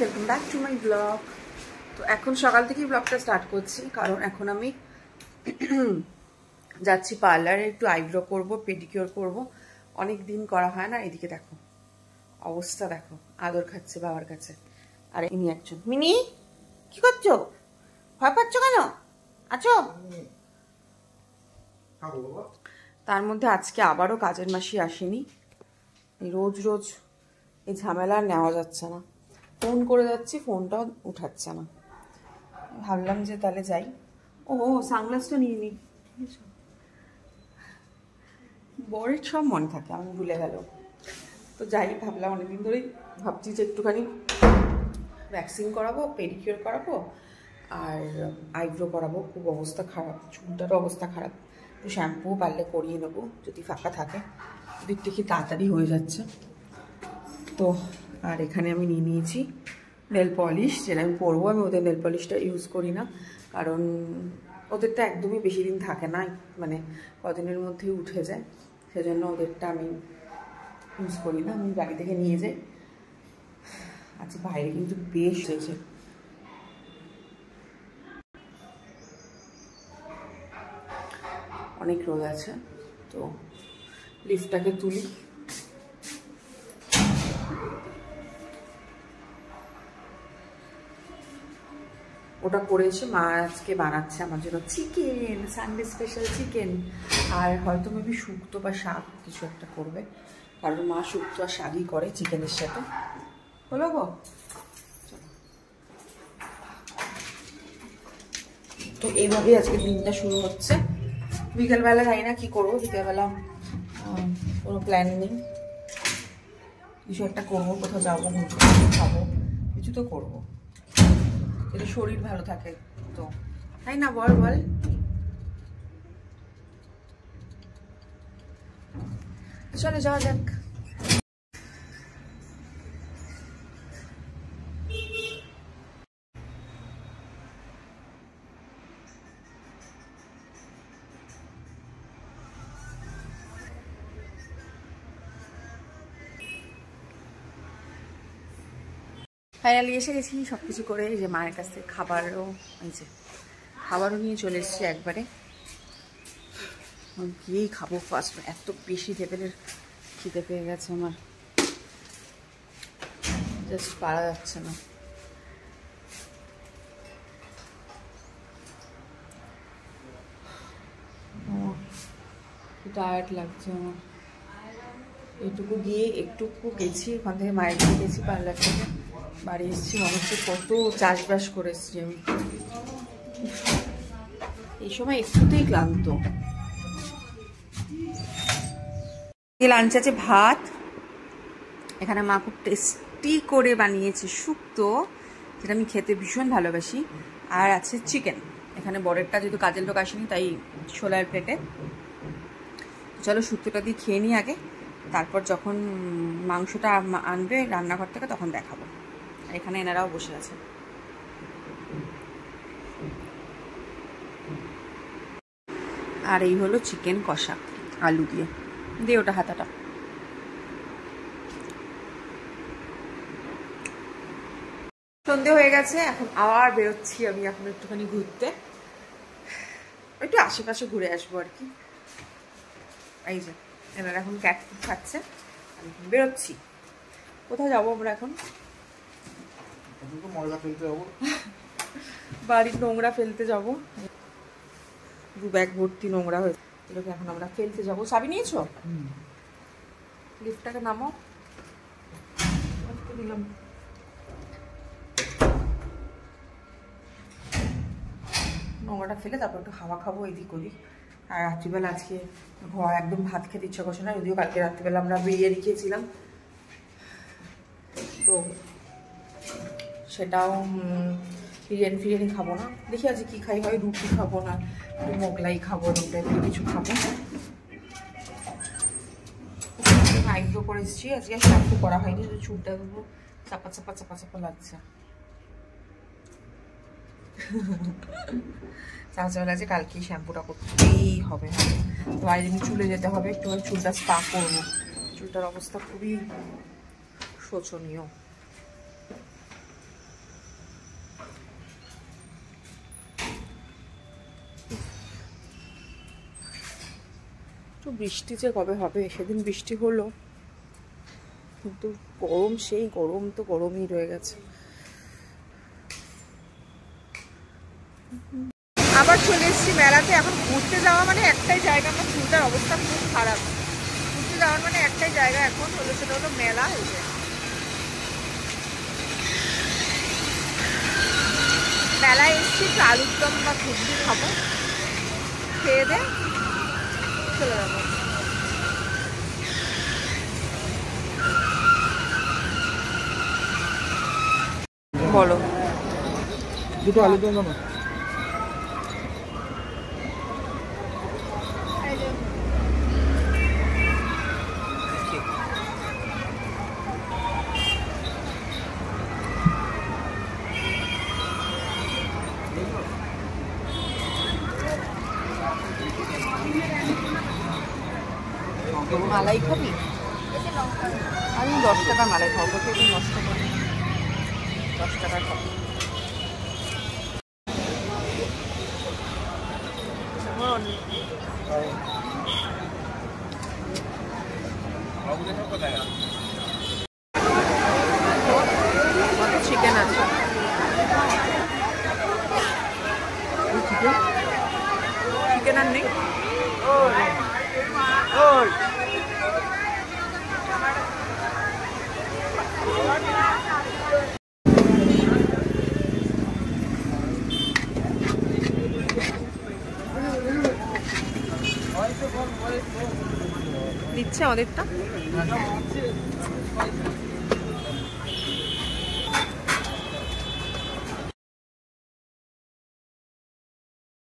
Welcome back to my blog. তো এখন সকাল থেকেই ব্লগটা স্টার্ট করছি, কারণ এখন আমি যাচ্ছি পার্লারে, একটু আইব্রো করবো, পেডিকিওর করবো। অনেক দিন করা হয় না। এদিকে দেখো অবস্থা, দেখো আদর খাচ্ছে বাবার কাছে। আর ইনি একজন। মিনি কি করছো? ভয় পাচ্ছ কেন? আছো? তার মধ্যে আজকে আবারও কাজের মাসি আসেনি। রোজ রোজ এই ঝামেলা নেওয়া যাচ্ছে না। ফোন করে যাচ্ছি, ফোনটাও উঠাচ্ছে না। ভাবলাম যে তাহলে যাই। ও সানগ্লাসটা নিয়ে নি। বরের সব মনে থাকে, আমি ভুলে গেল। তো যাই, ভাবলাম অনেকদিন ধরেই ভাবছি যে একটুখানি ভ্যাকসিন করাবো, পেডিকিওর করাবো আর আইব্রো করাবো। খুব অবস্থা খারাপ, চুলটারও অবস্থা খারাপ। একটু শ্যাম্পু পারলে করিয়ে নেবো যদি ফাঁকা থাকে। দিকটা কি তাড়াতাড়ি হয়ে যাচ্ছে। তো আর এখানে আমি নিয়ে নিয়েছি নেল পলিশ, যেটা আমি পরবো। আমি ওদের নেল পলিশটা ইউজ করি না, কারণ ওদেরটা একদমই বেশি দিন থাকে না, মানে কদিনের মধ্যেই উঠে যায়। সেজন্য ওদেরটা আমি ইউজ করি না, আমি বাড়ি থেকে নিয়ে যাই। আচ্ছা, বাইরে কিন্তু বেশ হয়েছে, অনেক রোদ আছে। তো লিফটটাকে তুলি। ওটা করে এসে মা আজকে বানাচ্ছে আমার জন্য চিকেন, সানডে স্পেশাল চিকেন। আর হয়তো মেবি শুক্তো বা শাক কিছু একটা করবে, কারণ মা শুক্তো আর শাকই করে চিকেনের সাথে। হলো গো। তো এইভাবেই আজকে দিনটা শুরু হচ্ছে। বিকেলবেলা জানি না কি করবো, বিকেলবেলা কোনো প্ল্যান নেই। কিছু একটা করবো, কোথাও যাবো, খাবো, কিছু তো করবো, যাতে শরীর ভালো থাকে। তো তাই না, বল বল। চলে যাওয়া যাক। ফাইনালি এসে গেছি সব কিছু করে। এই যে মায়ের কাছ থেকে খাবারও, এই যে খাবারও নিয়ে চলে এসেছি একবারে। গিয়েই খাবো ফার্স্ট, এত বেশি লেভেলের খিদে পেয়ে গেছে আমার, জাস্ট পারা যাচ্ছে না। টায়ার্ড লাগছে আমার। এইটুকু গিয়ে একটুকু গেছি, ওখান থেকে মায়ের দিকে গেছি, পার্লার থেকে বাড়ি এসেছি। মানুষকে কত চাষবাস করে এসেছি আমি। এই সময় একটুতেই ক্লান্ত। লাঞ্চ আছে ভাত, এখানে মা খুব টেস্টি করে বানিয়েছে শুক্তো, যেটা আমি খেতে ভীষণ ভালোবাসি। আর আছে চিকেন। এখানে বরেরটা যেহেতু কাজের লোক আসেনি, তাই ছোলার প্লেটে। চলো শুক্তোটা দিয়ে খেয়ে নিই আগে, তারপর যখন মাংসটা আনবে রান্নাঘর থেকে তখন দেখাবো। আর এখানে এনারাও বসে আছে। আর এই হলো চিকেন কষা আলু দিয়ে। দিয়ে ওটা হাতাটা। সন্ধে হয়ে গেছে, এখন আবার বেরোচ্ছি আমি এখন একটুখানি ঘুরতে, একটু আশেপাশে ঘুরে আসবো আর কি। এই যে এনারা এখন ক্যাট ফুড খাচ্ছে, আমি বেরোচ্ছি। কোথায় যাবো আমরা এখন? বাড়ির নোংরা ফেলতে যাব। 2 ব্যাগ ভর্তি নোংরা হয়েছে, এগুলোকে এখন আমরা ফেলতে যাবো। চাবি নিয়েছো? লিফটটাকে নামো, দিলাম। নোংরাটা ফেলে তারপর একটু হাওয়া খাবো এদিক ওদিক। আর রাত্রিবেলা আজকে ঘর একদম ভাত খেতে ইচ্ছা করছে না, যদিও কালকে রাত্রিবেলা আমরা বিরিয়ানি খেয়েছিলাম, তো সেটাও বিরিয়ানি খাবো না। দেখি আজকে কী খাই, হয় রুটি খাবো না একটু মোগলাই খাবো, কিছু খাবো। আইব্রো করে এসেছি, আজকে শ্যাম্পু করা হয়নি, চুলটা চাপা চাপা চাপা চাপা লাগছে। চাচা লাগছে, কালকেই শ্যাম্পুটা করতেই হবে। তো আজ আমি চুলে যেতে হবে, একটু চুলটা স্পা করবো। চুলটার অবস্থা খুবই শোচনীয়। বৃষ্টি যে কবে হবে, সেদিন বৃষ্টি হলো কিন্তু গরম, সেই গরম তো গরমই রয়ে গেছে। আবার চলে এসেছি মেলাতে। এখন ঘুরতে যাওয়া মানে একটাই জায়গা, আমার চুলটার অবস্থা খুব খারাপ। ঘুরতে যাওয়ার মানে একটাই জায়গা এখন হলো, সেটা হলো মেলা। এই যে মেলায় এসেছি, একটু আলুর দম বা ঘুগনি খাবো, খেয়ে দে চলে যাবো। বলো, দুটো আলু দম দাও না। মালাই খাবি? আমি 10 টাকা মালাই খাবো, সেটা নষ্ট করি, 10 টাকা খাবো। চিকেন আছে, চিকেন আর নেই। দিচ্ছে আমাদেরটা।